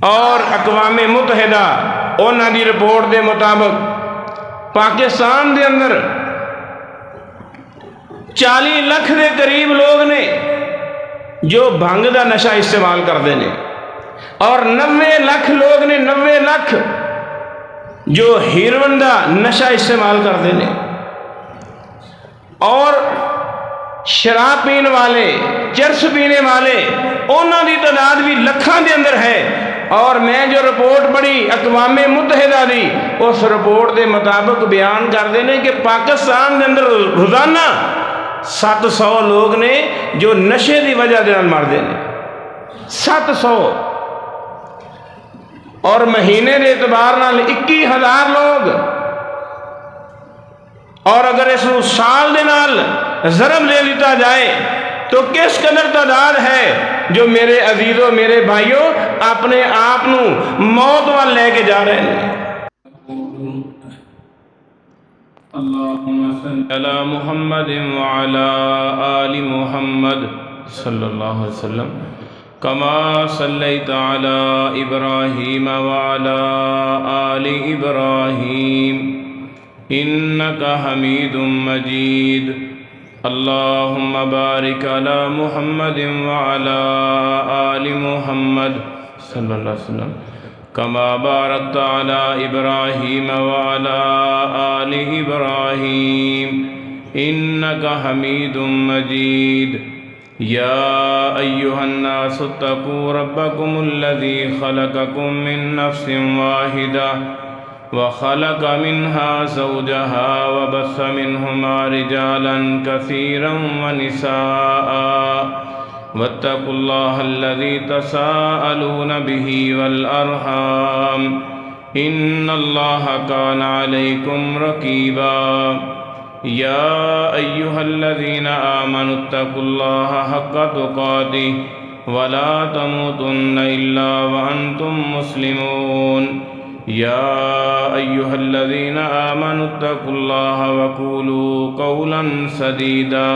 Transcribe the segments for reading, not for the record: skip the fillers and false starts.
اور اقوام متحدہ انہاں دی رپورٹ دے مطابق پاکستان دے اندر 40 لاکھ دے قریب لوگ نے جو بھنگ دا نشہ استعمال کرتے ہیں، اور 90 لاکھ لوگ نے 90 لاکھ جو ہیروئن دا نشہ استعمال کرتے ہیں، اور شراب پینے والے، چرس پینے والے، انہاں دی تعداد بھی لکھاں دے اندر ہے۔ اور میں جو رپورٹ پڑھی اقوام متحدہ دی، اس رپورٹ دے مطابق بیان کرتے ہیں کہ پاکستان دے اندر روزانہ 700 لوگ نے جو نشے دی وجہ دے نال مردے نے، 700، اور مہینے دے اعتبار نال 21,000 لوگ، اور اگر اس سال دے نال ضرب لے لیتا جائے تو کس قدر تعداد ہے جو میرے عزیزوں، میرے بھائیوں، اپنے آپ نو موت وال لے کے جا رہے ہیں۔ اللہم صلی علی محمد وعلی آل محمد صلی اللہ علیہ وسلم کما صلیت علی ابراہیم وعلی آل ابراہیم انکا حمید مجید۔ اللہم بارک علی محمد وعلی آل محمد صلی اللہ علیہ وسلم کما بارکت علی ابراہیم وعلی آل ابراہیم انکا حمید مجید۔ یا ایہا الناس اتقوا ربکم الذی خلقکم من نفس واحدہ وخلق منها زوجها وبث منهما رجالا كثيرا ونساء واتقوا الله الذي تساءلون به والأرحام إن الله كان عليكم رقيبا۔ يا أيها الذين آمنوا اتقوا الله حق تقاته ولا تموتن إلا وأنتم مسلمون۔ يا أيها الذين آمنوا اتقوا الله وقولوا قولا سديدا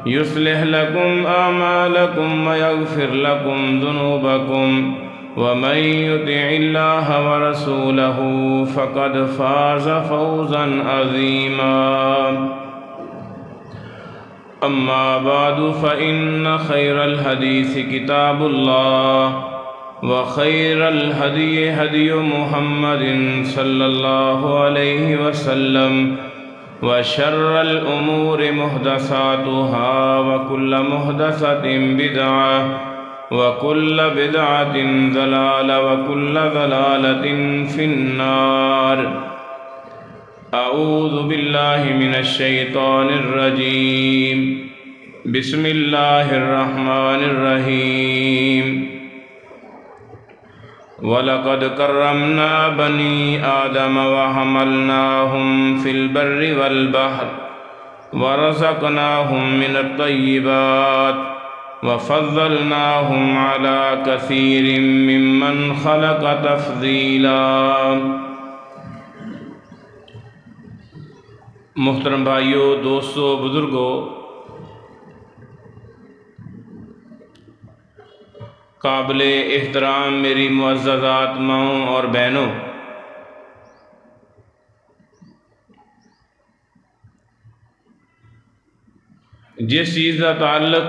يصلح لكم أعمالكم ويغفر لكم ذنوبكم ومن يطع الله ورسوله فقد فاز فوزا عظيما۔ أما بعد فإن خير الحديث كتاب الله وخير الهدي هدي محمد صلى الله عليه وسلم وشر الأمور محدثاتها وكل محدثة بدعة وكل بدعة ضلالة وكل ضلالة في النار۔ أعوذ بالله من الشيطان الرجيم، بسم الله الرحمن الرحيم۔ وَلَقَدْ كَرَّمْنَا بَنِي آدَمَ وَحَمَلْنَاهُمْ فِي الْبَرِّ وَالْبَحْرِ وَرَزَقْنَاهُمْ مِنَ الطَّيِّبَاتِ وَفَضَّلْنَاهُمْ عَلَى كَثِيرٍ مِّمَّنْ خَلَقَ تَفْضِيلًا۔ محترم بھائیو، دوستو، بزرگو، قابل احترام میری معززات ماؤں اور بہنوں، جس چیز کا تعلق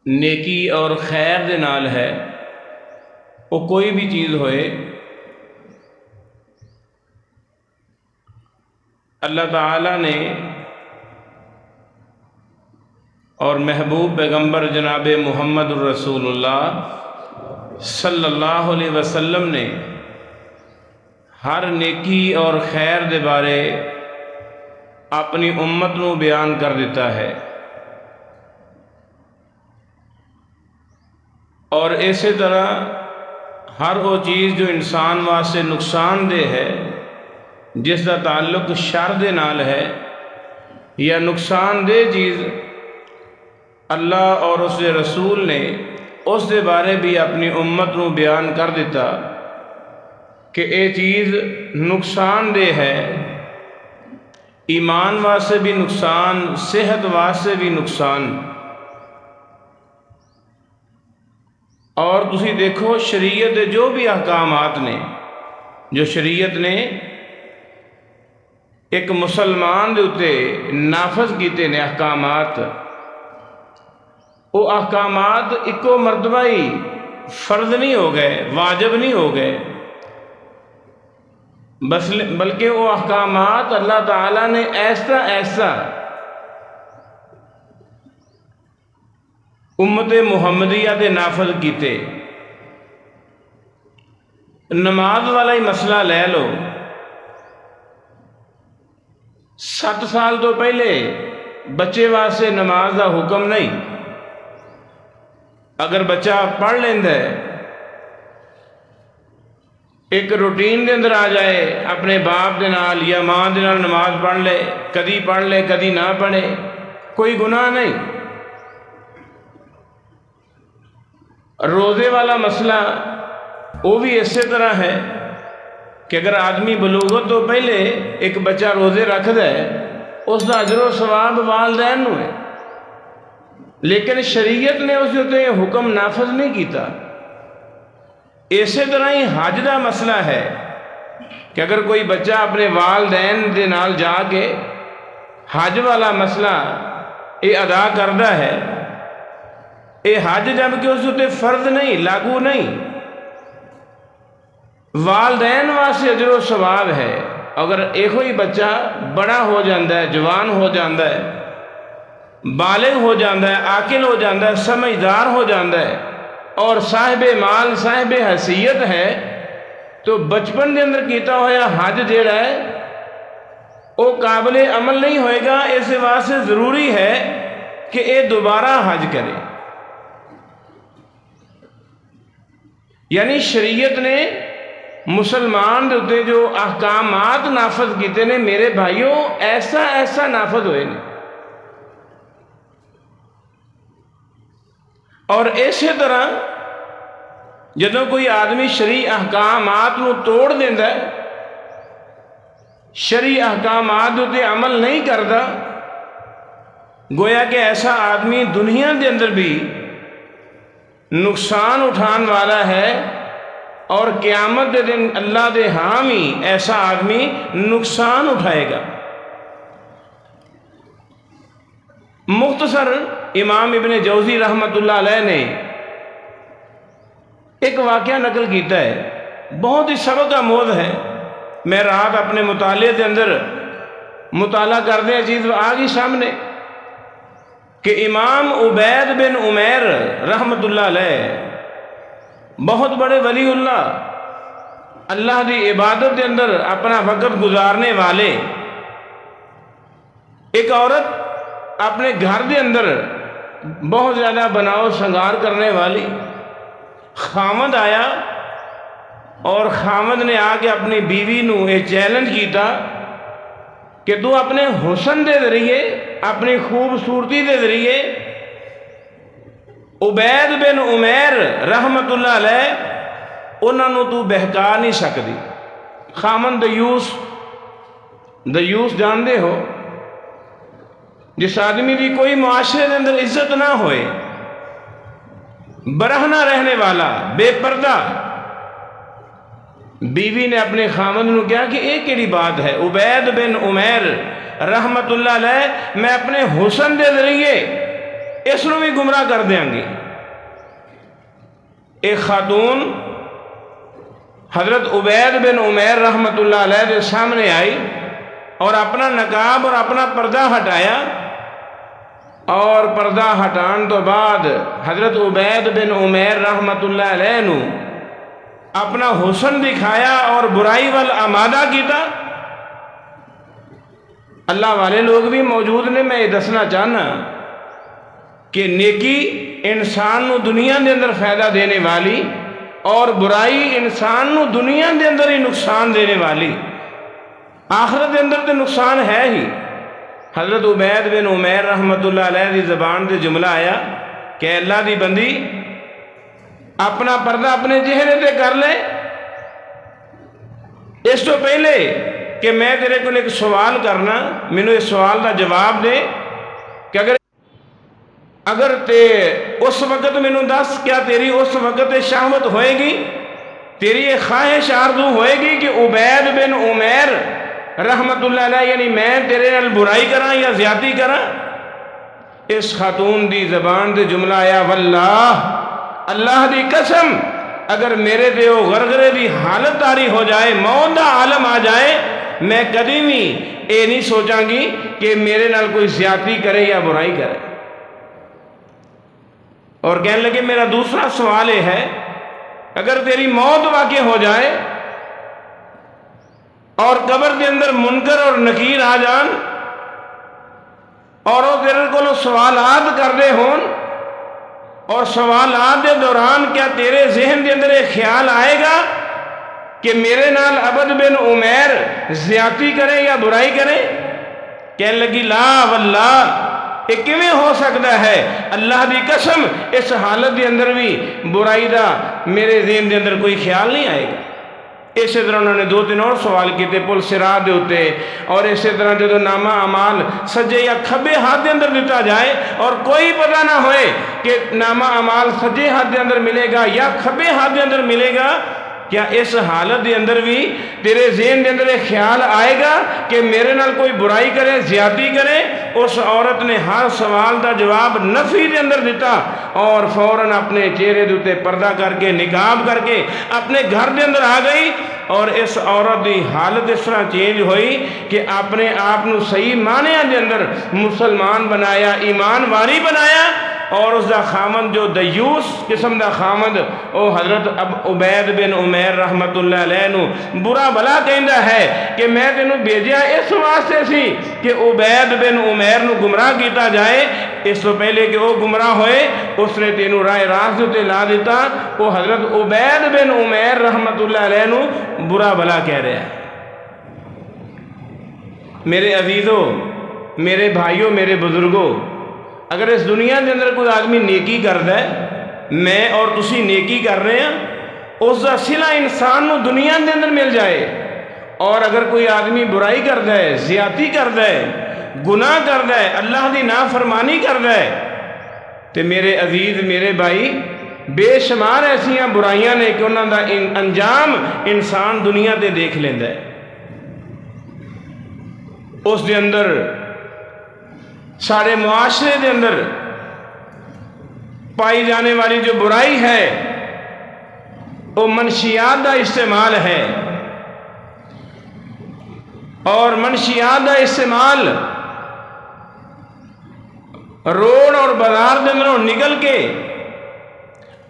نیکی اور خیر دے نال ہے، وہ کوئی بھی چیز ہوئے، اللہ تعالیٰ نے اور محبوب پیغمبر جناب محمد الرسول اللہ صلی اللہ علیہ وسلم نے ہر نیکی اور خیر دے بارے اپنی امت نو بیان کر دیتا ہے، اور اسی طرح ہر وہ چیز جو انسان واسطے نقصان دہ ہے، جس کا تعلق شر دے نال ہے یا نقصان دہ چیز، اللہ اور اس کے رسول نے اس دے بارے بھی اپنی امت نو بیان کر دیتا کہ اے چیز نقصان دہ ہے، ایمان واسطے بھی نقصان، صحت واسطے بھی نقصان۔ اور تسی دیکھو شریعت دے جو بھی احکامات نے جو شریعت نے ایک مسلمان دے اتے نافذ کیتے نے احکامات، وہ احکامات ایکو مرتبہ ہی فرض نہیں ہو گئے، واجب نہیں ہو گئے، بلکہ وہ احکامات اللہ تعالیٰ نے ایسا امت محمدیہ دے نافذ کیتے۔ نماز والا ہی مسئلہ لے لو، 7 سال تو پہلے بچے واسطے نماز دا حکم نہیں، اگر بچہ پڑھ لیندہ ہے، ایک روٹین دے اندر آ جائے، اپنے باپ دے نال یا ماں دے نال نماز پڑھ لے، کدی نہ پڑھے، کوئی گناہ نہیں۔ روزے والا مسئلہ وہ بھی اسی طرح ہے کہ اگر آدمی بلوغت تو پہلے ایک بچہ روزے رکھ دے، اس دا اجر و ثواب والدین نو ہے، لیکن شریعت نے اس تے حکم نافذ نہیں کیتا۔ اسی طرح ہی حج دا مسئلہ ہے کہ اگر کوئی بچہ اپنے والدین دے نال جا کے حج والا مسئلہ یہ ادا کرتا ہے، یہ حج جبکہ اس تے فرض نہیں، لاگو نہیں، والدین واسطے اجر و ثواب ہے۔ اگر ایک ہی بچہ بڑا ہو جاتا ہے، جوان ہو جاتا ہے، بالغ ہو جاتا ہے، عاقل ہو جاتا ہے، سمجھدار ہو جاتا ہے اور صاحب مال صاحب حیثیت ہے، تو بچپن دے اندر کیتا ہویا حج جیڑا ہے وہ قابل عمل نہیں ہوئے گا۔ اس واسطے ضروری ہے کہ یہ دوبارہ حج کرے۔ یعنی شریعت نے مسلمان دے اتے جو احکامات نافذ کیتے نے میرے بھائیوں ایسا نافذ ہوئے نے، اور اسی طرح جدوں کوئی آدمی شرعی احکامات نو توڑ دیندہ ہے، شرعی احکامات تے عمل نہیں کرتا، گویا کہ ایسا آدمی دنیا دے اندر بھی نقصان اٹھان والا ہے، اور قیامت دے دن اللہ دے ہاں ہی ایسا آدمی نقصان اٹھائے گا۔ مختصر امام ابن جوزی رحمۃ اللہ علیہ نے ایک واقعہ نقل کیتا ہے، بہت ہی سبق آموز ہے۔ میں رات اپنے مطالعے کے اندر مطالعہ کردے چیز آ گئی سامنے کہ امام عبید بن عمیر رحمۃ اللہ علیہ بہت بڑے ولی اللہ دی عبادت کے اندر اپنا وقت گزارنے والے، ایک عورت اپنے گھر دے اندر بہت زیادہ بناؤ سنگار کرنے والی، خامد آیا اور خامد نے آ کے اپنی بیوی نو یہ چیلنج کیتا کہ تو اپنے حسن دے ذریعے، اپنی خوبصورتی دے ذریعے عبید بن عمیر رحمت اللہ علیہ انہوں نے تو بہکا نہیں سکتی۔ خامن دیوس جاندے ہو، جس آدمی کی کوئی معاشرے کے اندر عزت نہ ہوئے، برہنہ رہنے والا، بے پردہ، بیوی نے اپنے خامن نے کہا کہ ایک کیڑی بات ہے، عبید بن عمیر رحمت اللہ علیہ میں اپنے حسن دے ذریعے اس نو بھی گمراہ کر دیاں گی۔ ایک خاتون حضرت عبید بن عمیر رحمت اللہ علیہ کے سامنے آئی اور اپنا نقاب اور اپنا پردہ ہٹایا، اور پردہ ہٹان تو بعد حضرت عبید بن عمیر رحمت اللہ علیہ نو اپنا حسن دکھایا اور برائی وال آمادہ کیتا۔ اللہ والے لوگ بھی موجود نے، میں یہ دسنا چاہنا کہ نیکی انسان نو دنیا دے اندر فائدہ دینے والی اور برائی انسان نو دنیا دے اندر ہی نقصان دینے والی، آخرت دے اندر تے نقصان ہے ہی۔ حضرت عبید بن عمیر رحمت اللہ علیہ دی زبان تے جملہ آیا کہ اللہ دی بندی اپنا پردہ اپنے چہرے تے کر لے، اس تو پہلے کہ میں تیرے کو ایک سوال کرنا، مینوں اس سوال دا جواب دے کہ اگر اگر اس وقت مینوں دس کیا تیری اس وقت شہوت ہوئے گی، تیری یہ خواہش آرزو ہوئے گی کہ عبید بن عمیر رحمت اللہ علیہ یعنی میں تیرے نال برائی کراں یا زیادتی کراں؟ اس خاتون دی زبان دے جملہ آیا واللہ، اللہ دی قسم اگر میرے تے او غرغرے دی حالت تاری ہو جائے، موت دا عالم آ جائے، میں کدی بھی اے نہیں سوچاں گی کہ میرے نال کوئی زیادتی کرے یا برائی کرے۔ اور کہنے لگے میرا دوسرا سوال یہ ہے، اگر تیری موت واقع ہو جائے اور قبر کے اندر منکر اور نکیر آ جان اور وہ تیرے کو سوالات کر دے ہون، اور سوالات دے دوران کیا تیرے ذہن کے اندر ایک خیال آئے گا کہ میرے نال عبد بن عمیر زیادتی کرے یا برائی کرے؟ کہنے لگی لا واللہ، یہ کیویں ہو سکتا ہے؟ اللہ دی قسم اس حالت دے اندر بھی برائی دا میرے ذہن دے اندر کوئی خیال نہیں آئے گا۔ اسی طرح انہوں نے دو تین اور سوال کیتے پل صراط دے ہوتے، اور اسی طرح جدو نامہ اعمال سجے یا کھبے ہاتھ دے اندر دیتا جائے اور کوئی پتہ نہ ہوئے کہ نامہ اعمال سجے ہاتھ دے اندر ملے گا یا کھبے ہاتھ دے اندر ملے گا، کیا اس حالت دے اندر بھی تیرے ذہن دے اندر ایک خیال آئے گا کہ میرے نال کوئی برائی کرے، زیادتی کرے؟ اس عورت نے ہر سوال دا جواب نفی دے اندر دیتا اور فوراً اپنے چہرے دوتے پردہ کر کے نقاب کر کے اپنے گھر دے اندر آ گئی۔ اور اس عورت دی حالت اس طرح چینج ہوئی کہ اپنے آپ نو صحیح معنی دے اندر مسلمان بنایا، ایمان واری بنایا، اور اس دا خامد جو دیوس قسم دا خامد او حضرت عبید بن عمیر رحمت اللہ علیہ نو برا بلا کہندا ہے کہ میں تینوں بھیجیا اس واسطے سی کہ عبید بن عمیر نو گمراہ کیتا جائے، اس تو پہلے کہ وہ گمراہ ہوئے اس نے تینوں راہ راست تے لا دیتا۔ وہ حضرت عبید بن عمیر رحمت اللہ علیہ نو برا بلا کہہ رہا ہے۔ میرے عزیزوں، میرے بھائیوں، میرے بزرگوں، اگر اس دنیا کے اندر کوئی آدمی نیکی کردا ہے، میں اور تسی نیکی کر رہے ہیں، اس کا صلہ انسان نو دنیا کے اندر مل جائے، اور اگر کوئی آدمی برائی کردا ہے، زیادتی کردا ہے، گناہ کردا ہے، اللہ دی نافرمانی کردا ہے، تو میرے عزیز، میرے بھائی، بے شمار ایسیاں برائیاں نے کہ انہاں دا انجام انسان دنیا تے دیکھ لیندا ہے۔ اس دے اندر سارے معاشرے دے اندر پائی جانے والی جو برائی ہے وہ منشیات دا استعمال ہے، اور منشیات دا استعمال روڈ اور بازار دے اندروں نکل کے،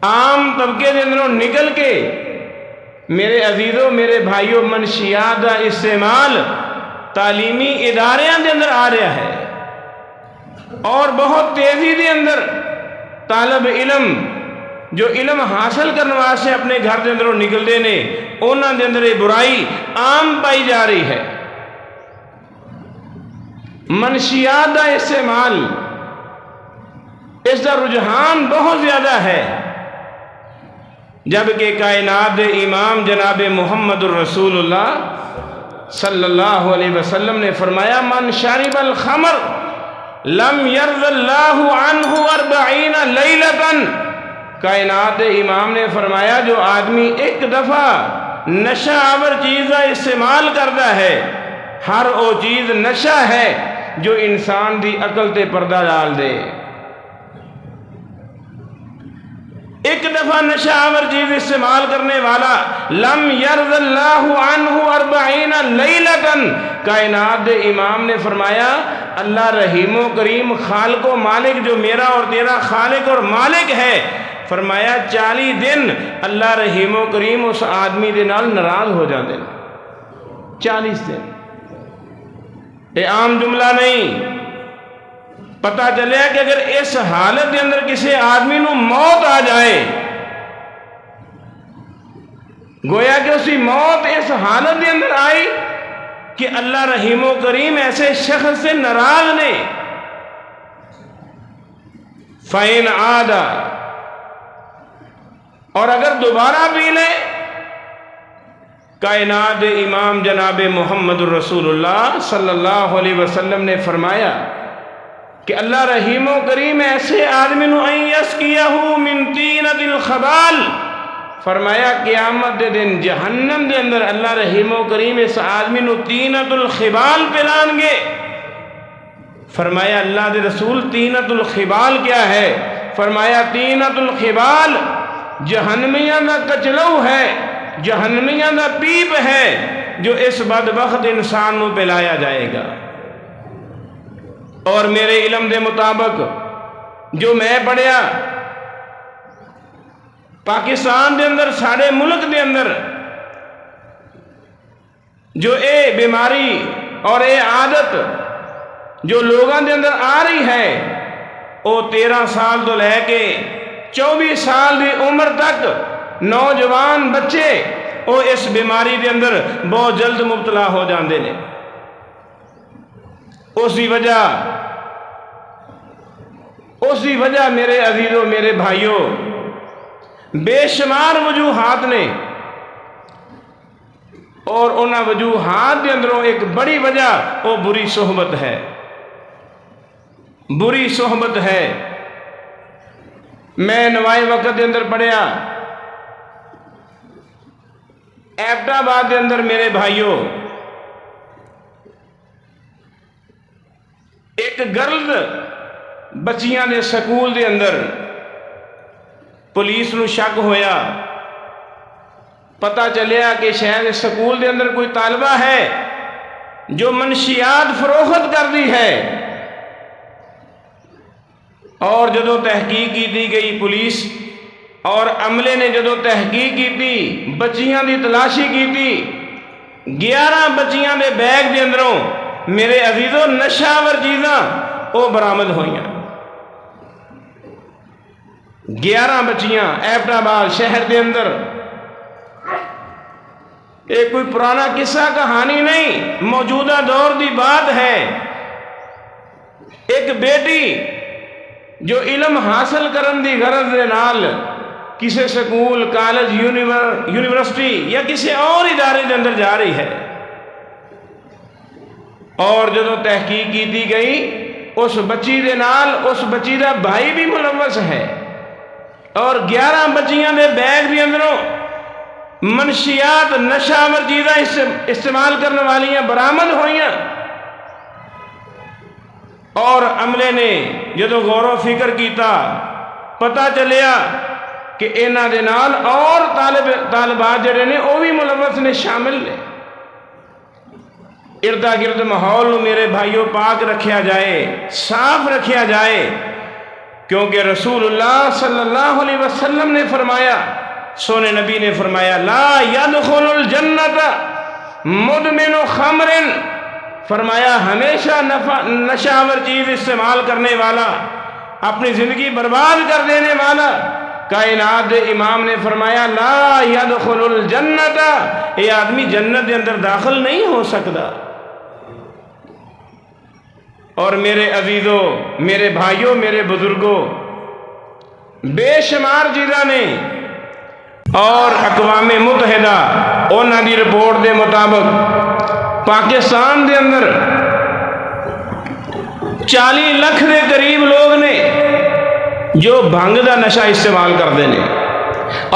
عام طبقے دے اندروں نکل کے، میرے عزیزوں، میرے بھائیوں، منشیات دا استعمال تعلیمی اداریاں دے اندر آ رہا ہے، اور بہت تیزی دے اندر طالب علم جو علم حاصل کرنے واسطے اپنے گھر دے اندروں نکلتے نے، انہاں دے اندر یہ برائی عام پائی جا رہی ہے۔ منشیات دا استعمال، اس کا رجحان بہت زیادہ ہے، جبکہ کائنات دے امام جناب محمد الرسول اللہ صلی اللہ علیہ وسلم نے فرمایا من شرب الخمر لم یرض اللہ عنہ 40 لیلۃ۔ کائنات امام نے فرمایا جو آدمی ایک دفعہ نشہ آور چیز کا استعمال کرتا ہے، ہر وہ چیز نشہ ہے جو انسان دی عقل تے پردہ ڈال دے۔ ایک دفعہ نشہ آور چیز استعمال کرنے والا لم یرض اللہ عنہ 40 لیلۃ۔ کائنات دے امام نے فرمایا اللہ رحیم و کریم، خالق و مالک جو میرا اور تیرا خالق اور مالک ہے، فرمایا 40 دن اللہ رحیم و کریم اس آدمی دے نال ناراض ہو جاتے ہیں۔ 40 دن، یہ عام جملہ نہیں۔ پتہ چلیا کہ اگر اس حالت کے اندر کسی آدمی نو موت آ جائے، گویا کہ اسی موت اس حالت کے اندر آئی کہ اللہ رحیم و کریم ایسے شخص سے ناراض نے۔ فَإِنْ عَادَ، اور اگر دوبارہ پی لے، کائنات امام جناب محمد الرسول اللہ صلی اللہ علیہ وسلم نے فرمایا کہ اللہ رحیم و کریم ایسے آدمی نو ان یسقیہ من طینۃ الخبال، فرمایا قیامت دے دن جہنم دے اندر اللہ رحیم و کریم اس آدمی نو طینۃ الخبال پلان گے۔ فرمایا اللہ دے رسول طینۃ الخبال کیا ہے؟ فرمایا طینۃ الخبال جہنمیاں دا کچلو ہے، جہنمیاں دا پیپ ہے جو اس بدبخت انسان نو پلایا جائے گا۔ اور میرے علم دے مطابق جو میں پڑھیا، پاکستان دے اندر سارے ملک دے اندر جو اے بیماری اور اے عادت جو لوگاں دے اندر آ رہی ہے، وہ 13 سال تو لے کے 24 سال دی عمر تک نوجوان بچے وہ اس بیماری دے اندر بہت جلد مبتلا ہو جاندے نے۔ اسی وجہ میرے عزیزوں، میرے بھائیوں، بے شمار وجوہات نے، اور انہاں وجوہات دے اندروں ایک بڑی وجہ وہ بری صحبت ہے، بری صحبت ہے۔ میں نوائے وقت دے اندر پڑھیا، ایبٹ آباد دے اندر میرے بھائیوں ایک گرلز بچیاں دے سکول دے اندر پولیس نو شک ہویا، پتہ چلیا کہ شاید سکول دے اندر کوئی طالبہ ہے جو منشیات فروخت کر دی ہے۔ اور جدو تحقیق کی دی گئی، پولیس اور عملے نے جدو تحقیق کی تھی، بچیاں دی تلاشی کی تھی، 11 بچیاں دے بیگ دے اندروں میرے عزیزوں نشاور چیزاں وہ برآمد ہوئیاں۔ 11 بچیاں ایبٹ آباد شہر دے اندر۔ ایک کوئی پرانا قصہ کہانی نہیں، موجودہ دور دی بات ہے۔ ایک بیٹی جو علم حاصل کرن دی غرض دے نال کسی سکول، کالج، یونیورسٹی یا کسی اور ادارے دے اندر جا رہی ہے، اور جدو تحقیق کی دی گئی اس بچی دے نال اس بچی دا بھائی بھی ملوث ہے، اور 11 بچیاں دے بیگ دے اندروں منشیات نشاور چیزاں استعمال کرنے والیاں برآمد ہوئیاں۔ اور عملے نے جدو غور و فکر کیتا، پتہ چلیا کہ انہاں دے نال اور طالبات جڑے نے وہ بھی ملوث نے، شامل نے۔ اردا گرد ماحول میرے بھائیوں پاک رکھیا جائے، صاف رکھیا جائے، کیونکہ رسول اللہ صلی اللہ علیہ وسلم نے فرمایا، سونے نبی نے فرمایا، لا يدخل الجنت مدمن خمر، فرمایا ہمیشہ نشاور چیز استعمال کرنے والا، اپنی زندگی برباد کر دینے والا، کائنات دے امام نے فرمایا لا يدخل الجنت، یہ آدمی جنت دے اندر داخل نہیں ہو سکتا۔ اور میرے عزیزوں، میرے بھائیوں، میرے بزرگوں، بے شمار چیزاں نے، اور اقوام متحدہ انہاں دی رپورٹ دے مطابق پاکستان دے اندر 40 لاکھ دے قریب لوگ نے جو بھنگ دا نشہ استعمال کرتے ہیں،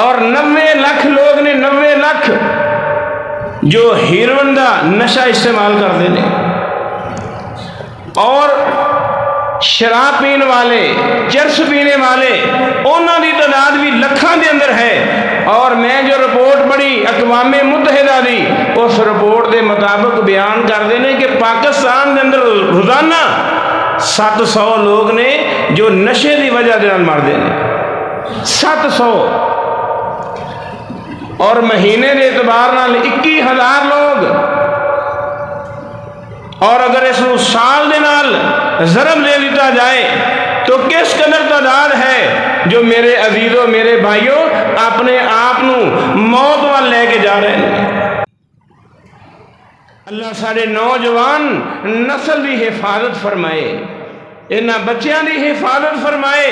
اور 90 لاکھ لوگ نے، 90 لاکھ جو ہیروئن دا نشہ استعمال کرتے ہیں، اور شراب پینے والے، چرس پینے والے، انہاں دی تعداد بھی لکھاں دے اندر ہے۔ اور میں جو رپورٹ پڑھی اقوام متحدہ دی، اس رپورٹ دے مطابق بیان کرتے ہیں کہ پاکستان دے اندر روزانہ 700 لوگ نے جو نشے دی وجہ دے نال مر دے نے، 700، اور مہینے دے اعتبار نال 21,000 لوگ، اور اگر اس کو سال دے نال ضرب دے دیتا جائے تو کس قدر تعداد ہے جو میرے عزیزوں، میرے بھائیوں اپنے آپ موت وال لے کے جا رہے ہیں۔ اللہ سارے نوجوان نسل دی حفاظت فرمائے، انہاں بچیاں دی حفاظت فرمائے،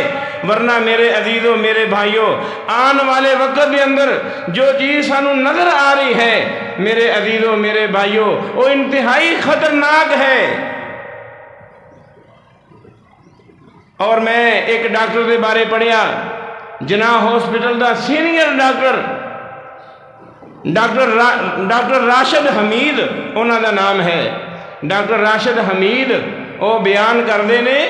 ورنہ میرے عزیزوں، میرے بھائیوں، آن والے وقت کے اندر جو چیز سانو نظر آ رہی ہے میرے عزیزوں، میرے بھائیوں، وہ انتہائی خطرناک ہے۔ اور میں ایک ڈاکٹر کے بارے پڑھیا، جناح ہاسپٹل دا سینئر ڈاکٹر راشد حمید انہوں دا نام ہے۔ ڈاکٹر راشد حمید وہ بیان کرتے ہیں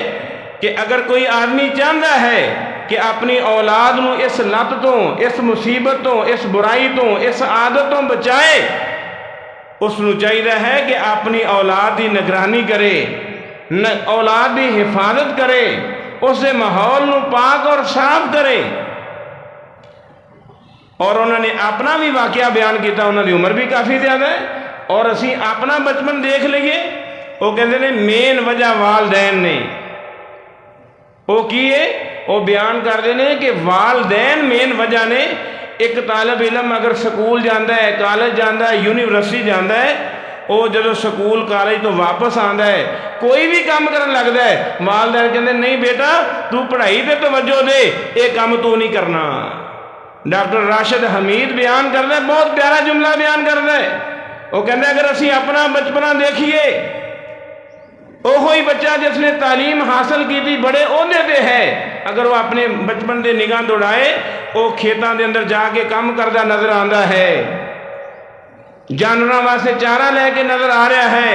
کہ اگر کوئی آدمی چاہتا ہے کہ اپنی اولاد نو اس لت تو، اس مصیبت تو، اس برائی تو، اس عادت تو بچائے، اس نو چاہیے ہے کہ اپنی اولاد دی نگرانی کرے، اولاد دی حفاظت کرے، اس دے ماحول نو پاک اور صاف کرے۔ اور انہوں نے اپنا بھی واقعہ بیان کیتا، انہوں نے عمر بھی کافی زیادہ ہے، اور اسی اپنا بچپن دیکھ لئیے۔ وہ کہتے ہیں مین وجہ والدین نے، وہ کیے وہ بیان کرتے ہیں کہ والدین مین وجہ نے۔ ایک طالب علم اگر سکول جاندہ ہے، کالج جاندہ ہے، یونیورسٹی جاندہ ہے، وہ جدو سکول کالج تو واپس آندہ ہے، کوئی بھی کام کرنے لگتا ہے، والدین کہتے ہیں نہیں بیٹا تو پڑھائی تے توجہ دے، یہ کام تو نہیں کرنا۔ ڈاکٹر راشد حمید بیان کرتا ہے، بہت پیارا جملہ بیان کرتا ہے، وہ کہتا ہے اگر اسی اپنا بچپنا دیکھیے، وہی بچہ جس نے تعلیم حاصل کی تھی بڑے عہدے تے ہے، اگر وہ اپنے بچپن دے نگاہ دوڑائے، وہ کھیتاں دے اندر جا کے کام کردا نظر آندا ہے، جانوراں واسطے چارہ لے کے نظر آ رہا ہے،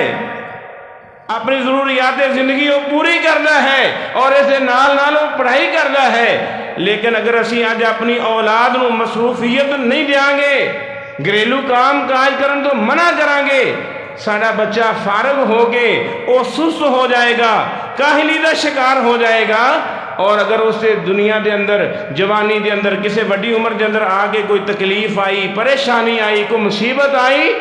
اپنی ضروریات زندگی وہ پوری کردا ہے، اور اسے نال نال وہ پڑھائی کردا ہے۔ لیکن اگر اسی آج اپنی اولاد نو مصروفیت نہیں دیاں گے، گھریلو کام کاج کرن تو منع کران گے، ساڑا بچہ فارغ ہو کے وہ سست ہو جائے گا، کاہلی دا شکار ہو جائے گا، اور اگر اس سے دنیا دے اندر، جوانی دے اندر، کسی بڑی عمر دے اندر آگے کوئی تکلیف آئی، پریشانی آئی، کوئی مصیبت آئی،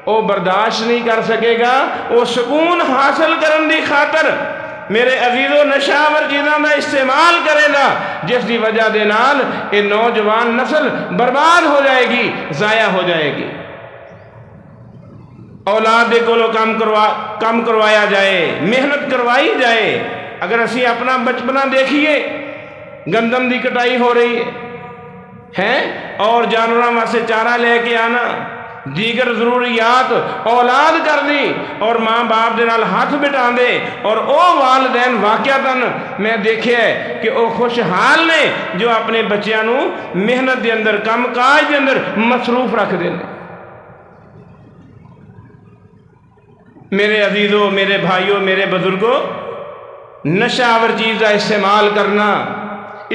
وہ برداشت نہیں کر سکے گا، وہ سکون حاصل کرن دی خاطر میرے عزیزو نشاور چیزاں دا استعمال کرے گا، جس دی وجہ دے نال یہ نوجوان نسل برباد ہو جائے گی، ضائع ہو جائے گی۔ اولاد دے کولو کام کروایا جائے، محنت کروائی جائے۔ اگر اسی اپنا بچپنا دیکھیے، گندم دی کٹائی ہو رہی ہے، اور جانوراں واسطے چارہ لے کے آنا، دیگر ضروریات اولاد کر دی، اور ماں باپ دے نال ہاتھ بٹا دے، اور او والدین واقعتاً میں دیکھے ہے کہ او خوشحال نے جو اپنے بچیاں نو محنت دے اندر، کام کاج دے اندر مصروف رکھ دے۔ میرے عزیزوں، میرے بھائیوں، میرے بزرگوں، نشہ آور چیز کا استعمال کرنا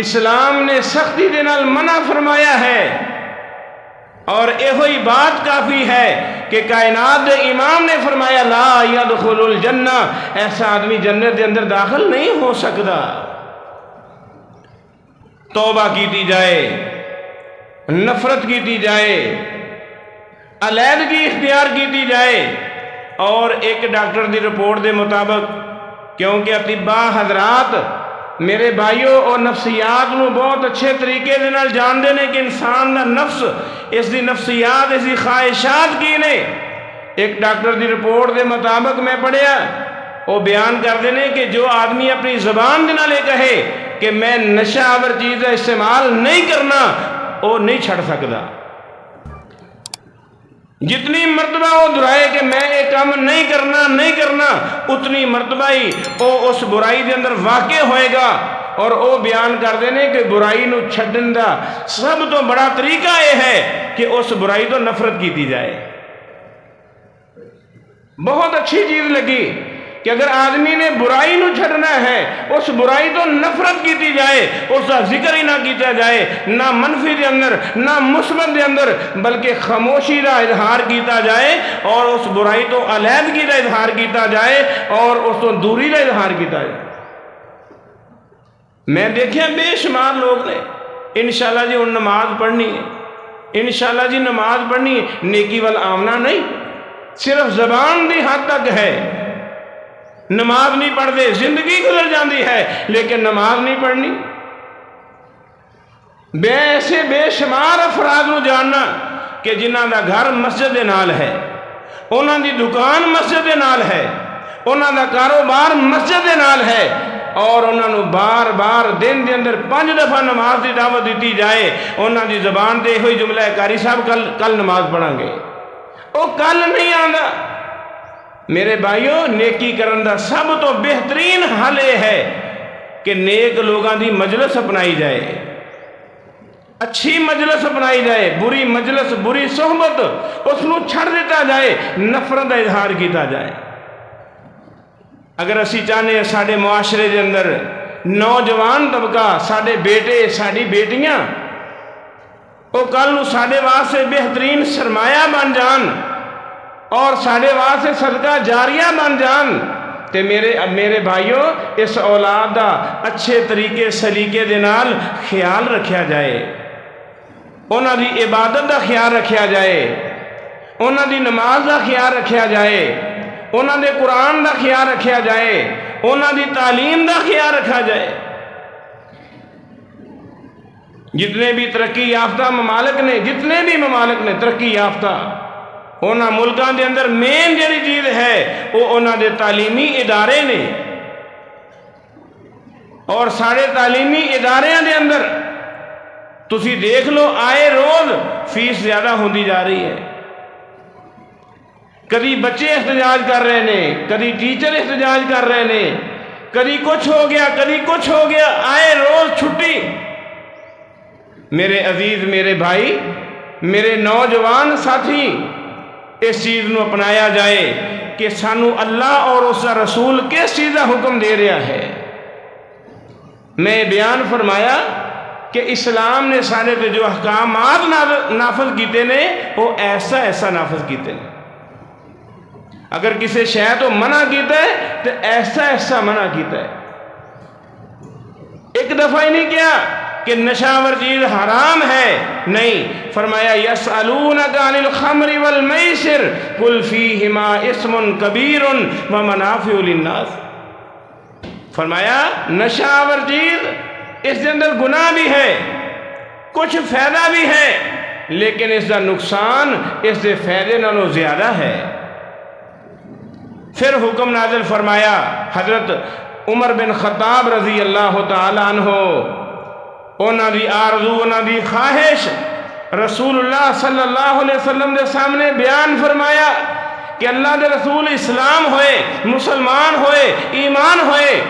اسلام نے سختی دے نال منع فرمایا ہے، اور یہ بات کافی ہے کہ کائنات دے امام نے فرمایا لا یدخل الجنہ، ایسا آدمی جنت دے اندر داخل نہیں ہو سکتا۔ توبہ کیتی جائے، نفرت کیتی جائے، علیحدگی اختیار کیتی جائے، اور ایک ڈاکٹر دی رپورٹ دے مطابق، کیونکہ اطباء حضرات میرے بھائیوں اور نفسیات نو بہت اچھے طریقے دے نال جان دے نے کہ انسان دا نفس، اس دی نفسیات، اس دی خواہشات کی نے۔ ایک ڈاکٹر دی رپورٹ دے مطابق میں پڑھیا، وہ بیان کر دینے کہ جو آدمی اپنی زبان دے نال کہے کہ میں نشہ آور چیز کا استعمال نہیں کرنا، وہ نہیں چھڑ سکتا۔ جتنی مرتبہ وہ دہرائے کہ میں ایک کام نہیں کرنا، اتنی مرتبہ ہی وہ اس برائی دے اندر واقع ہوئے گا۔ اور وہ بیان کر دینے کہ برائی نو چھڈن دا سب تو بڑا طریقہ یہ ہے کہ اس برائی تو نفرت کیتی جائے۔ بہت اچھی چیز لگی کہ اگر آدمی نے برائی نو چھڑنا ہے، اس برائی تو نفرت کیتی جائے، اس کا ذکر ہی نہ کیتا جائے، نہ منفی دے اندر نہ مثبت دے اندر، بلکہ خاموشی کا اظہار کیتا جائے، اور اس برائی تو علیحدگی کا اظہار کیتا جائے، اور اس تو دوری کا اظہار کیتا جائے۔ میں دیکھیں بے شمار لوگ نے انشاءاللہ جی ان نماز پڑھنی ہے، انشاءاللہ جی نماز پڑھنی ہے، نیکی وال آمنا نہیں، صرف زبان دی حد تک ہے، نماز نہیں پڑھتے، زندگی گزر جاندی ہے لیکن نماز نہیں پڑھنی۔ ایسے بے شمار افراد نو جاننا کہ جنہاں دا گھر مسجد دے نال ہے، انہاں دی دکان مسجد دے نال ہے، انہاں دا کاروبار مسجد دے نال ہے، اور انہاں نو بار بار دن دے اندر 5 دفعہ نماز دی دعوت دیتی جائے، انہاں دی زبان تے ہوئی جملہ ہے قاری صاحب کل نماز پڑھیں گے، وہ کل نہیں آندا۔ میرے بھائیوں، نیکی کرن دا سب تو بہترین حل یہ ہے کہ نیک لوگاں دی مجلس اپنائی جائے، اچھی مجلس اپنائی جائے، بری مجلس بری صحبت اس نو چھڑ دیتا جائے، نفرت دا اظہار کیتا جائے۔ اگر اسی چاہنے ہیں ساڑھے معاشرے دے اندر نوجوان طبقہ، ساڑھے بیٹے ساڑھی بیٹیاں وہ کل نو ساڑھے واسطے بہترین سرمایہ بن جان اور ساڑھے واسطے صدقہ جاریہ بن جان، تے میرے بھائیوں اس اولاد دا اچھے طریقے سلیقے دے نال خیال رکھیا جائے، انہاں دی عبادت دا خیال رکھیا جائے، انہاں دی نماز دا خیال رکھیا جائے، انہاں دے قرآن دا خیال رکھیا جائے، انہاں دی تعلیم دا خیال رکھا جائے۔ جتنے بھی ترقی یافتہ ممالک نے، جتنے بھی ممالک نے ترقی یافتہ، انہاں ملکاں دے اندر مین جڑی چیز ہے وہ انہاں دے تعلیمی ادارے نے، اور سارے تعلیمی اداریاں دے اندر تسی دیکھ لو آئے روز فیس زیادہ ہوندی جا رہی ہے، کدی بچے احتجاج کر رہے نے، کدی ٹیچر احتجاج کر رہے نے، کدی کچھ ہو گیا کدی کچھ ہو گیا، آئے روز چھٹی۔ میرے عزیز میرے بھائی میرے نوجوان ساتھی، اس چیز نو اپنایا جائے کہ سانو اللہ اور اس کا رسول کس چیز کا حکم دے رہا ہے۔ میں بیان فرمایا کہ اسلام نے سارے تے جو احکامات نافذ کیتے نے وہ ایسا نافذ کیتے نے، اگر کسی شے تو منع کیتا ہے تو ایسا منع کیتا ہے۔ ایک دفعہ ہی نہیں کیا کہ نشاور چیز حرام ہے، نہیں، فرمایا یسألونک عن الخمر والمیسر قل فیہما اسم کبیر ومنافع للناس۔ فرمایا نشاور چیز اس کے اندر گناہ بھی ہے، کچھ فائدہ بھی ہے، لیکن اس کا نقصان اس کے فائدے نالوں زیادہ ہے۔ پھر حکم نازل فرمایا، حضرت عمر بن خطاب رضی اللہ تعالی عنہ انہاں دی آرزو انہاں دی خواہش رسول اللہ صلی اللہ علیہ وسلم دے سامنے بیان فرمایا کہ اللہ دے رسول اسلام ہوئے، مسلمان ہوئے، ایمان ہوئے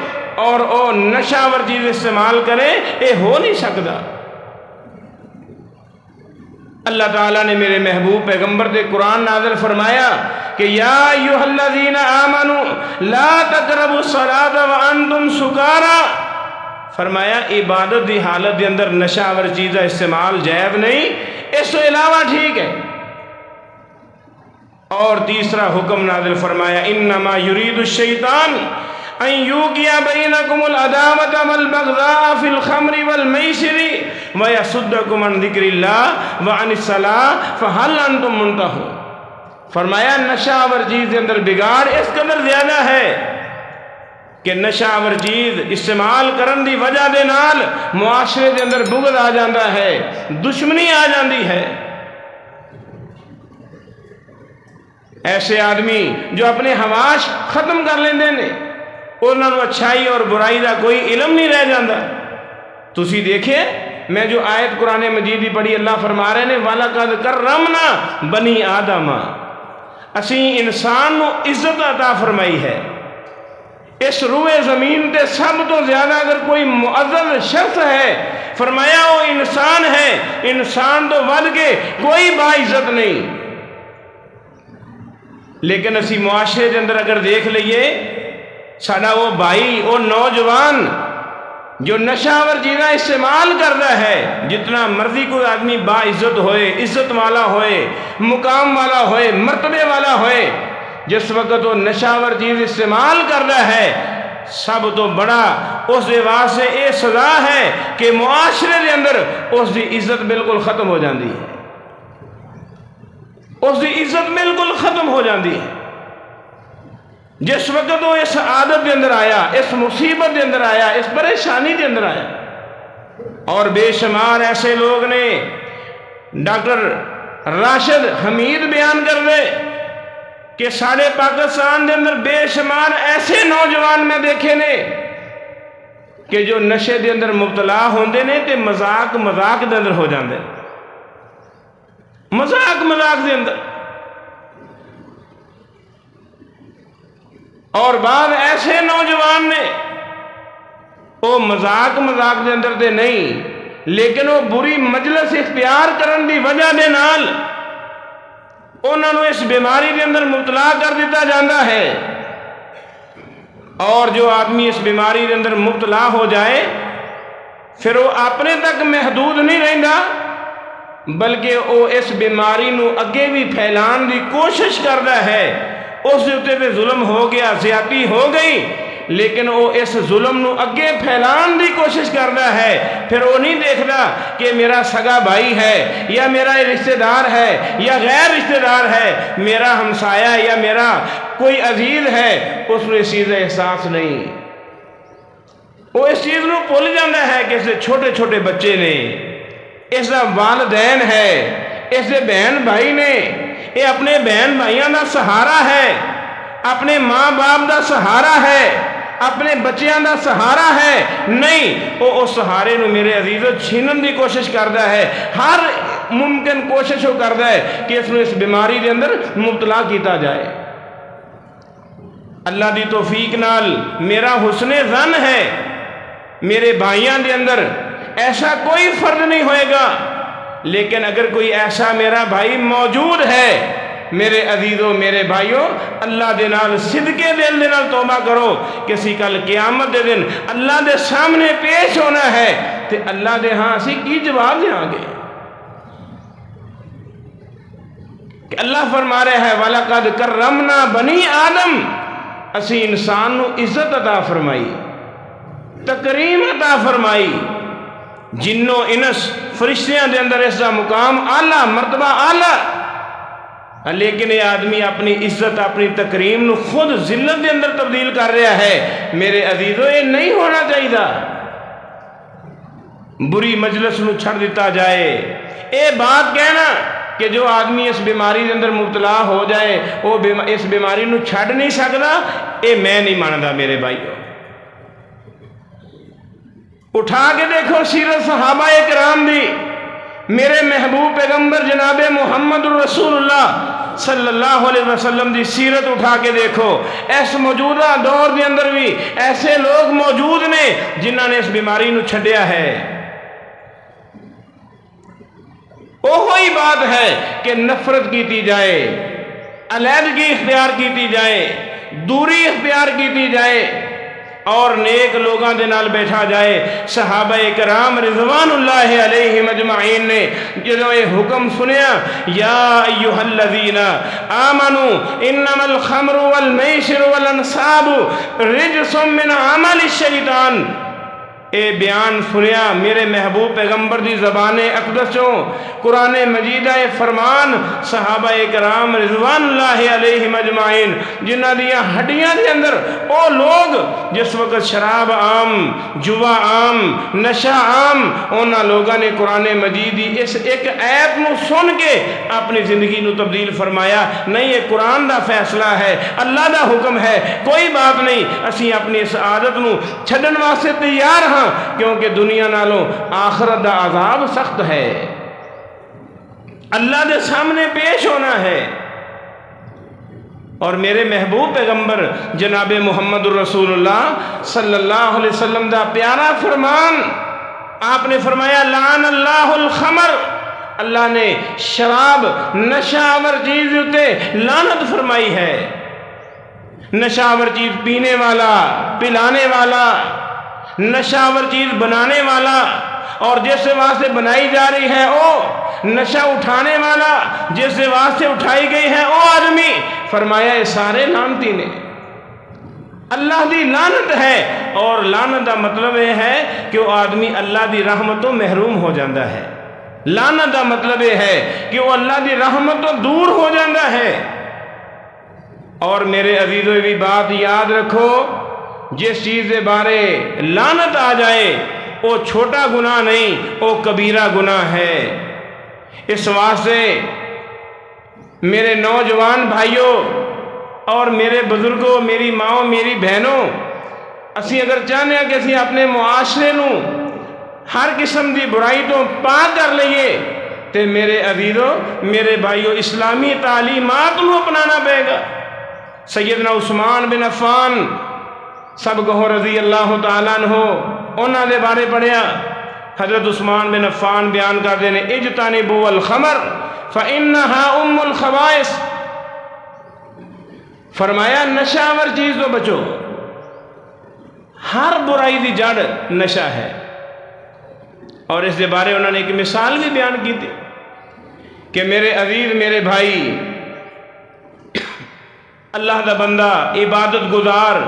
اور او نشاور چیز استعمال کرے، اے ہو نہیں سکتا۔ اللہ تعالیٰ نے میرے محبوب پیغمبر دے قرآن نازل فرمایا کہ یا ایھا الذین آمنوا لا تقربوا الصلاۃ وانتم سکارا۔ فرمایا عبادت دی حالت دے اندر نشاور چیزیں استعمال جائز نہیں، اس سے علاوہ ٹھیک ہے۔ اور تیسرا حکم نازل فرمایا انما یرید الشیطان ان یوقع بینکم العداوۃ والبغضاء فی الخمر والمیسر ویصدکم عن ذکر اللہ وعن الصلاۃ فہل انتم منتہون۔ فرمایا نشاور چیز کے اندر بگاڑ اس قدر زیادہ ہے کہ نشاور چیز استعمال کرن دی وجہ دے نال معاشرے دے اندر بغض آ جاندہ ہے، دشمنی آ جاندی ہے۔ ایسے آدمی جو اپنے حواس ختم کر لیندے نے، انہوں نے اچھائی اور برائی دا کوئی علم نہیں رہ جاندہ۔ تسی دیکھیں میں جو آیت قرآن مجید پڑھی، اللہ فرما رہے نے وَلَقَدْ كَرَّمْنَا بَنِي آدَمَ، اسی انسان نو عزت عطا فرمائی ہے۔ اس روئے زمین تے سب تو زیادہ اگر کوئی معزز شخص ہے فرمایا وہ انسان ہے، انسان تو ود کے کوئی با عزت نہیں۔ لیکن اسی معاشرے کے اندر اگر دیکھ لئیے ساڑا وہ بھائی وہ نوجوان جو نشاور چیزیں استعمال کرتا ہے، جتنا مرضی کوئی آدمی با عزت ہوئے، عزت والا ہوئے، مقام والا ہوئے، مرتبے والا ہوئے، جس وقت وہ نشاور چیز استعمال کرتا ہے سب تو بڑا اس دے واسطے اے سزا ہے کہ معاشرے دے اندر اس دی عزت بالکل ختم ہو جاندی ہے، اس دی عزت بالکل ختم ہو جاندی ہے۔ جس وقت وہ اس عادت دے اندر آیا، اس مصیبت دے اندر آیا، اس پریشانی دے اندر آیا، اور بے شمار ایسے لوگ نے، ڈاکٹر راشد حمید بیان کر دے کہ سارے پاکستان دے اندر بے شمار ایسے نوجوان میں دیکھے نے کہ جو نشے دے اندر مبتلا ہوندے نے تے مذاق دے اندر ہو جاندے، مذاق دے اندر۔ اور بعض ایسے نوجوان نے وہ مذاق دے اندر دے نہیں، لیکن وہ بری مجلس اختیار کرن دی وجہ دے نال انہوں نے اس بیماری دے اندر مبتلا کر دیتا جاندہ ہے۔ اور جو آدمی اس بیماری دے اندر مبتلا ہو جائے پھر وہ اپنے تک محدود نہیں رہندا، بلکہ وہ اس بیماری نو اگے بھی پھیلان دی کوشش کردا ہے۔ اس دے تے ظلم ہو گیا، زیادتی ہو گئی، لیکن وہ اس ظلم نو اگے پھیلان دی کوشش کردا ہے۔ پھر وہ نہیں دیکھدا کہ میرا سگا بھائی ہے یا میرا رشتہ دار ہے یا غیر رشتہ دار ہے، میرا ہمسایہ یا میرا کوئی عزیز ہے، اس کو اس چیز کا احساس نہیں۔ وہ اس چیز نو بھول جاتا ہے کہ اس کے چھوٹے چھوٹے بچے نے، اس کا والدین ہے، اس کے بہن بھائی نے، یہ اپنے بہن بھائیاں دا سہارا ہے، اپنے ماں باپ دا سہارا ہے، اپنے بچیاں دا سہارا ہے۔ نہیں، وہ اس سہارے نو میرے عزیزو چھینن دی کوشش کردا ہے، ہر ممکن کوشش وہ کردا ہے کہ اس نے اس بیماری دے اندر مبتلا کیتا جائے۔ اللہ دی توفیق نال میرا حسن ظن ہے میرے بھائیاں دے اندر ایسا کوئی فرد نہیں ہوئے گا، لیکن اگر کوئی ایسا میرا بھائی موجود ہے، میرے عزیزوں میرے بھائیوں، اللہ دے نال صدقے دل دے نال توبہ کرو، کسی کل قیامت دے دن اللہ دے سامنے پیش ہونا ہے تے اللہ دے ہاں اسی کی جواب دیں گے کہ اللہ فرما رہے ہے وَلَقَدْ كَرَّمْنَا بَنِي آدم، اسی انسان نو عزت عطا فرمائی، تکریم عطا فرمائی، جنوں انس فرشتیاں دے اندر اس کا مقام اعلیٰ، مرتبہ اعلیٰ، لیکن یہ آدمی اپنی عزت اپنی تکریم نو خود ذلت دے اندر تبدیل کر رہا ہے۔ میرے عزیزو یہ نہیں ہونا چاہیے، بری مجلس نو چھڑ دیتا جائے۔ اے بات کہنا کہ جو آدمی اس بیماری دے اندر مبتلا ہو جائے وہ اس بیماری نو چھڑ نہیں سکتا، اے میں نہیں ماندا میرے بھائیو۔ اٹھا کے دیکھو سیرت صحابہ کرام دی، میرے محبوب پیغمبر جناب محمد الرسول اللہ صلی اللہ علیہ وسلم دی سیرت اٹھا کے دیکھو۔ اس موجودہ دور دے اندر بھی ایسے لوگ موجود نے جنہاں نے اس بیماری نو چھڈیا ہے۔ وہی بات ہے کہ نفرت کیتی جائے، علیحدگی اختیار کیتی جائے، دوری اختیار کیتی جائے اور نیک لوگاں دے نال بیٹھا جائے۔ صحابہ کرام رضوان اللہ علیہ مجمعین نے جدوں یہ حکم سنیا، یا ایھا الذین آمنوا انما الخمر والمیسر والانصاب رجس من عمل الشیطان، اے بیان سنیا میرے محبوب پیغمبر دی زبان اقدسوں، قرآن مجیدہ فرمان صحابہ کرام رضوان اللہ علیہ مجمعین جنہ دیا ہڈیاں دے اندر او لوگ جس وقت شراب عام، جوا عام، نشہ عام، اونا لوگاں نے قرآن مجید دی اس ایک ایت نو سن کے اپنی زندگی نو تبدیل فرمایا۔ نہیں، یہ قرآن دا فیصلہ ہے، اللہ دا حکم ہے، کوئی بات نہیں، اسی اپنی اس عادت نو چھڈن واسطے تیار ہاں، کیونکہ دنیا نالوں آخرت دا عذاب سخت ہے، اللہ دے سامنے پیش ہونا ہے۔ اور میرے محبوب پیغمبر جناب محمد الرسول اللہ صلی اللہ علیہ وسلم دا پیارا فرمان، آپ نے فرمایا لعن اللہ الخمر، اللہ نے شراب نشہ آور چیز ہوتے لعنت فرمائی ہے۔ نشہ آور چیز پینے والا، پلانے والا، نشہ آور چیز بنانے والا، اور جس سے واسطے بنائی جا رہی ہے وہ نشہ اٹھانے والا، جس سے واسطے اٹھائی گئی ہے وہ آدمی، فرمایا یہ سارے لعنتی نے، اللہ دی لعنت ہے۔ اور لعنت کا مطلب یہ ہے کہ وہ آدمی اللہ دی رحمتوں محروم ہو جاتا ہے۔ لعنت کا مطلب یہ ہے کہ وہ اللہ دی رحمتوں دور ہو جاتا ہے۔ اور میرے عزیزو یہ بھی بات یاد رکھو، جس چیز کے بارے لعنت آ جائے وہ چھوٹا گناہ نہیں، وہ کبیرہ گناہ ہے۔ اس واسطے میرے نوجوان بھائیوں اور میرے بزرگوں، میری ماں، میری بہنوں، اسی اگر چاہنے ہیں کہ اسی اپنے معاشرے نو ہر قسم دی برائی تو پاک کر لئیے، تے میرے عزیزوں میرے بھائیوں اسلامی تعلیمات نو اپنانا پڑے گا۔ سیدنا عثمان بن عفان سب کہو رضی اللہ تعالیٰ عنہ، انہوں نے بارے پڑھیا حضرت عثمان بن عفان بیان کرتے ہیں اجتنبوا الخمر فإنها ام الخبائث، فرمایا نشہ آور چیز تو بچو، ہر برائی دی جڑ نشہ ہے۔ اور اس کے بارے انہوں نے ایک مثال بھی بیان کی تھی کہ میرے عزیز میرے بھائی، اللہ دا بندہ عبادت گزار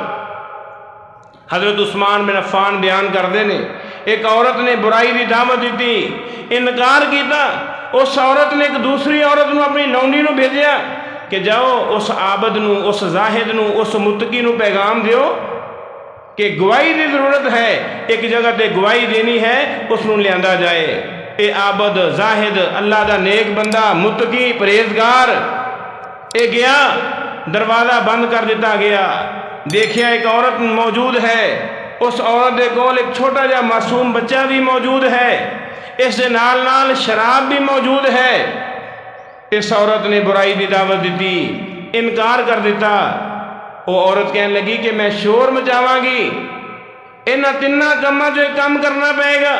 حضرت عثمان بن عفان بیان کرتے ہیں ایک عورت نے برائی دی دعوت دیتی، انکار کیتا، اس عورت نے ایک دوسری عورت نو اپنی لونڈی نو بھیجیا کہ جاؤ اس عابد نو، اس زاہد نو، اس متقی نو پیغام دیو کہ گواہی دی ضرورت ہے، ایک جگہ تے گواہی دینی ہے، اس نو لیاندا جائے۔ اے عابد زاہد اللہ دا نیک بندہ متقی پرہیزگار اے گیا، دروازہ بند کر دیتا گیا، دیکھیا ایک عورت موجود ہے، اس عورت دے کول ایک چھوٹا جا معصوم بچہ بھی موجود ہے، اس دے نال نال شراب بھی موجود ہے۔ اس عورت نے برائی دی دعوت دیتی، انکار کر دیتا۔ وہ عورت کہنے لگی کہ میں شور مچاواں گی، انہاں تیناں کماں جو کام کرنا پائے گا،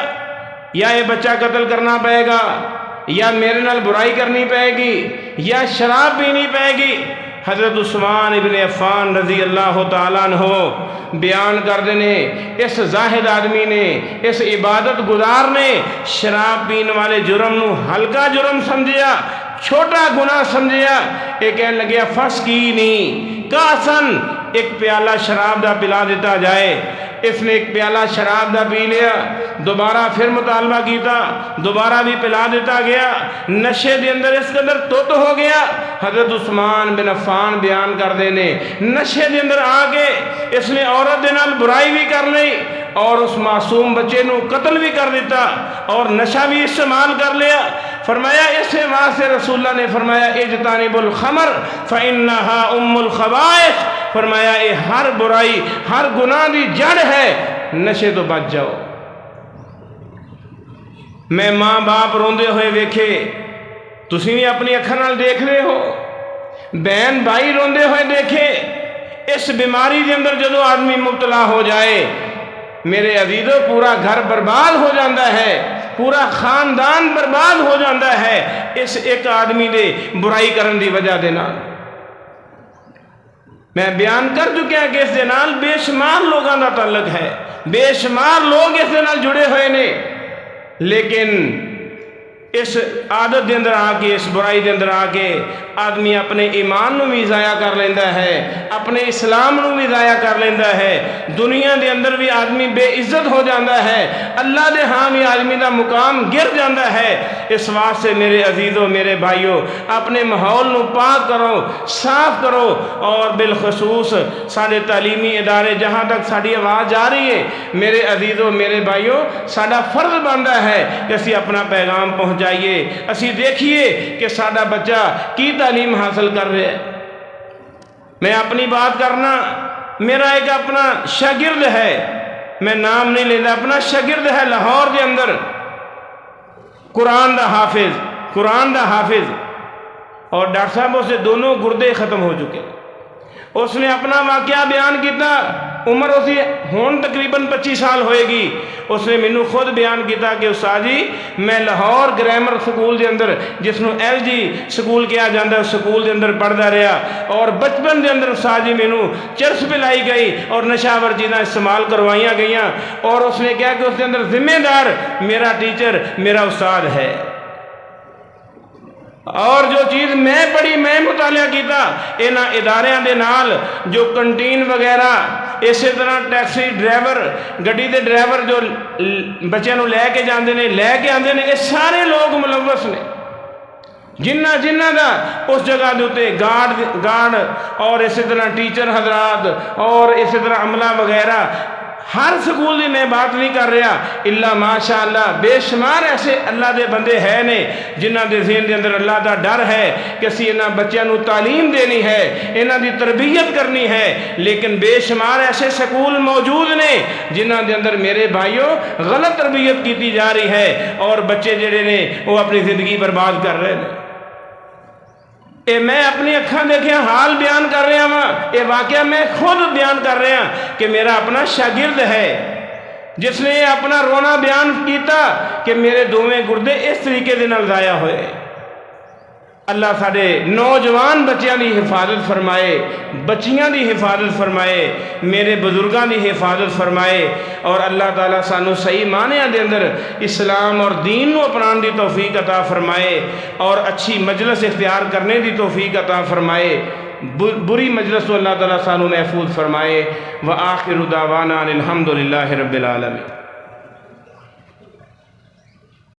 یا یہ بچہ قتل کرنا پائے گا، یا میرے نال برائی کرنی پائے گی، یا شراب پینی پائے گی۔ حضرت عثمان ابن عفان رضی اللہ تعالیٰ عنہ بیان کر دینے اس زاہد آدمی نے، اس عبادت گزار نے شراب پین والے جرم نو ہلکا جرم سمجھیا، چھوٹا گناہ سمجھیا۔ ایک کہنے لگیا فسقینی کاسن، ایک پیالہ شراب دا پلا دیتا جائے۔ اس نے ایک پیالہ شراب دا پی لیا، دوبارہ پھر مطالبہ کیتا، دوبارہ بھی پلا دیتا گیا، نشے دے اندر اس قدر توت ہو گیا۔ حضرت عثمان بن عفان بیان کر دینے نشے دے اندر آگے اس نے عورت دے نال برائی بھی کر لی اور اس معصوم بچے نو قتل بھی کر دیتا اور نشہ بھی استعمال کر لیا۔ فرمایا اس واسطے رسول اللہ نے فرمایا اجتنبوا الخمر فإنها ام الخبائث، فرمایا یہ ہر برائی ہر گناہ دی جڑ ہے، نشے تو بچ جاؤ۔ میں ماں باپ روندے ہوئے ویکھے، تسی بھی اپنی اکھاں نال دیکھ رہے ہو، بہن بھائی روندے ہوئے دیکھے۔ اس بیماری کے اندر جدو آدمی مبتلا ہو جائے میرے عزیزو پورا گھر برباد ہو جاتا ہے، پورا خاندان برباد ہو جاتا ہے اس ایک آدمی دے برائی کرن دی وجہ دے نال۔ میں بیان کر چکیا کہ اس دے نال بے شمار لوگاں دا تعلق ہے، بے شمار لوگ اس دے نال جڑے ہوئے نے، لیکن اس عادت دے اندر آ کے، اس برائی دے اندر آ کے آدمی اپنے ایمان نو بھی ضائع کر لیندہ ہے، اپنے اسلام نو بھی ضائع کر لیندہ ہے، دنیا دے اندر بھی آدمی بے عزت ہو جاندہ ہے، اللہ دے ہاں بھی آدمی دا مقام گر جاندہ ہے۔ اس واسطے میرے عزیزوں میرے بھائیوں اپنے ماحول نو پاک کرو، صاف کرو، اور بالخصوص سارے تعلیمی ادارے جہاں تک ساری آواز جا رہی ہے میرے عزیزوں میرے بھائیوں سارا فرض بنتا ہے کہ اسی اپنا پیغام پہنچائیے، اسی دیکھیے کہ سارا بچہ کی تعلیم حاصل کر رہے ہیں۔ میں اپنی بات کرنا، میرا ایک اپنا شاگرد ہے، میں نام نہیں لیتا، اپنا شاگرد ہے لاہور دے اندر، قرآن دا حافظ، اور ڈاکٹر صاحب اسے دونوں گردے ختم ہو چکے۔ اس نے اپنا واقعہ بیان کیتا، عمر اسی ہون تقریباً 25 سال ہوئے گی۔ اس نے مینوں خود بیان کیتا کہ استاد جی میں لاہور گرامر سکول دے اندر جس نو ایل جی سکول کیا جاندہ ہے سکول دے اندر پڑھدا رہا، اور بچپن دے اندر استاد جی مینوں چرس پلائی گئی اور نشاور چیزاں استعمال کروائیاں گئیاں، اور اس نے کہا کہ اس دے اندر ذمہ دار میرا ٹیچر میرا استاد ہے، اور جو چیز میں پڑھی میں مطالعہ کیتا انہاں اداریاں دے نال جو کنٹین وغیرہ، اسی طرح ٹیکسی ڈرائیور، گڈی دے ڈرائیور جو بچے نو لے کے جاندے نے لے کے آندے نے، یہ سارے لوگ ملوث نے، جنہ دا اس جگہ دے اتے گارڈ اور اسی طرح ٹیچر حضرات اور اسی طرح عملہ وغیرہ، ہر سکول دی میں بات نہیں کر رہا، اللہ ماشاءاللہ بے شمار ایسے اللہ دے بندے ہیں نے جنہ دے ذہن دے اندر اللہ دا ڈر ہے کہ اسی انہاں بچیاں نو تعلیم دینی ہے، انہاں دی تربیت کرنی ہے، لیکن بے شمار ایسے سکول موجود نے جنہ دے اندر میرے بھائیوں غلط تربیت کیتی جا رہی ہے، اور بچے جڑے نے وہ اپنی زندگی برباد کر رہے ہیں۔ اے میں اپنی اکھاں دیکھیں حال بیان کر رہا ہوں، اے واقعہ میں خود بیان کر رہا ہوں کہ میرا اپنا شاگرد ہے، جس نے یہ اپنا رونا بیان کیتا کہ میرے دوویں گردے اس طریقے دے نال ضائع ہوئے۔ اللہ ساڈے نوجوان بچیاں دی حفاظت فرمائے، بچیاں دی حفاظت فرمائے، میرے بزرگاں دی حفاظت فرمائے، اور اللہ تعالیٰ سانو صحیح معنیاں دے اندر اسلام اور دین نو اپنان دی توفیق عطا فرمائے، اور اچھی مجلس اختیار کرنے دی توفیق عطا فرمائے، بری مجلس تو اللہ تعالیٰ سانو محفوظ فرمائے۔ وآخر دعوانا الحمدللہ رب العالمین۔